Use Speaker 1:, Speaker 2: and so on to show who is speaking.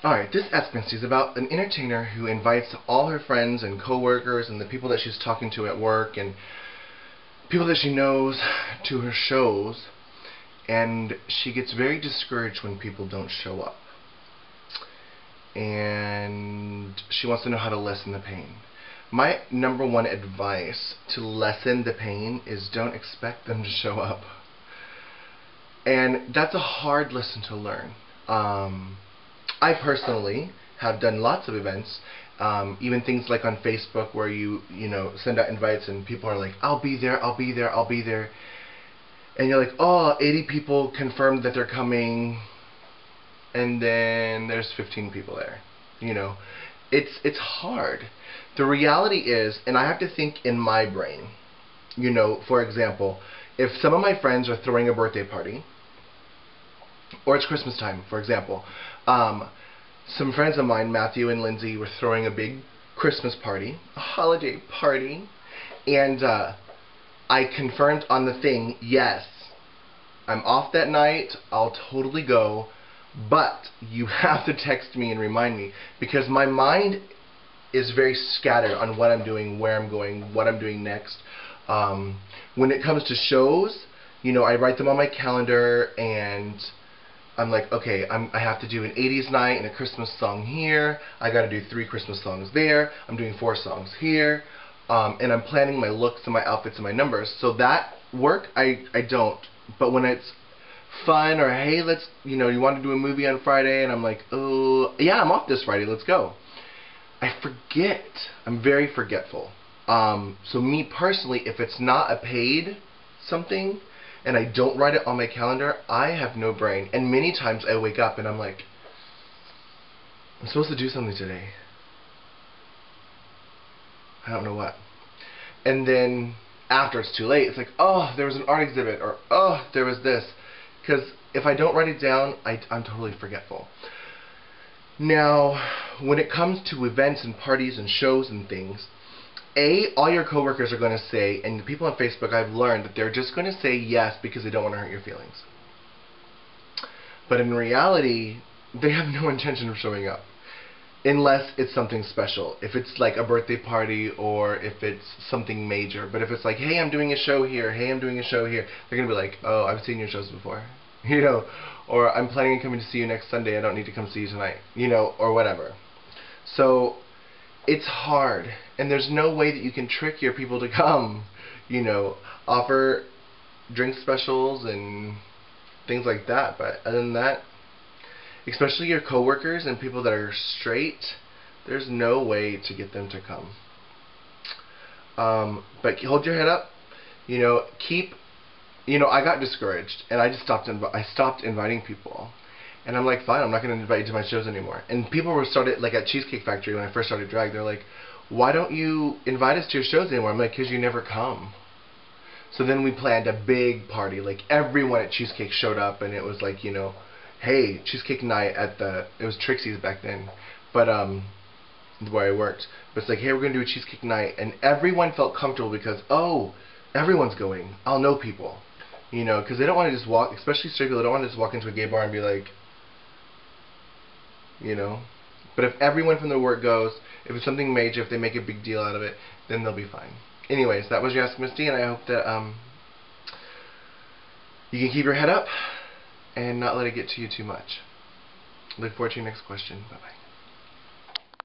Speaker 1: Alright, this Ask Misty is about an entertainer who invites all her friends and coworkers and the people that she's talking to at work and people that she knows to her shows, and she gets very discouraged when people don't show up. And she wants to know how to lessen the pain. My number one advice to lessen the pain is don't expect them to show up. And that's a hard lesson to learn. I personally have done lots of events, even things like on Facebook where you send out invites and people are like, I'll be there, I'll be there, I'll be there. And you're like, oh, 80 people confirmed that they're coming, and then there's 15 people there. It's hard. The reality is, and I have to think in my brain, for example, if some of my friends are throwing a birthday party, or it's Christmas time, for example, some friends of mine, Matthew and Lindsay, were throwing a big Christmas party, a holiday party, and I confirmed on the thing, yes, I'm off that night, I'll totally go, but you have to text me and remind me, because my mind is very scattered on what I'm doing, where I'm going, what I'm doing next. When it comes to shows, I write them on my calendar, and I'm like, okay, I have to do an 80s night and a Christmas song here. I got to do 3 Christmas songs there. I'm doing 4 songs here. And I'm planning my looks and my outfits and my numbers. So that work, I don't. But when it's fun, or hey, let's, you want to do a movie on Friday, and I'm like, oh, yeah, I'm off this Friday, let's go. I forget. I'm very forgetful. So me personally, if it's not a paid something, and I don't write it on my calendar, I have no brain. And many times I wake up and I'm like, I'm supposed to do something today. I don't know what. And then after it's too late, it's like, oh, there was an art exhibit, or oh, there was this. Because if I don't write it down, I'm totally forgetful. Now, when it comes to events and parties and shows and things, all your coworkers are going to say, and the people on Facebook, I've learned that they're just going to say yes because they don't want to hurt your feelings. But in reality, they have no intention of showing up. Unless it's something special. If it's like a birthday party, or if it's something major. But if it's like, hey, I'm doing a show here, hey, I'm doing a show here, they're going to be like, oh, I've seen your shows before. Or I'm planning on coming to see you next Sunday, I don't need to come see you tonight. Or whatever. So it's hard, and there's no way that you can trick your people to come. Offer drink specials and things like that, but other than that, especially your coworkers and people that are straight, there's no way to get them to come. But hold your head up. I got discouraged, and I just stopped inviting people. And I'm like, fine, I'm not going to invite you to my shows anymore. And people were started, like at Cheesecake Factory when I first started drag, they're like, why don't you invite us to your shows anymore? I'm like, because you never come. So then we planned a big party, like everyone at Cheesecake showed up, and it was like, hey, Cheesecake night it was Trixie's back then, but where I worked. But it's like, hey, we're going to do a Cheesecake night, and everyone felt comfortable because, oh, everyone's going, I'll know people. Because they don't want to just walk, especially straight people, they don't want to just walk into a gay bar and be like, But if everyone from their work goes, if it's something major, if they make a big deal out of it, then they'll be fine. Anyways, that was your Ask Misty, and I hope that you can keep your head up and not let it get to you too much. Look forward to your next question. Bye-bye.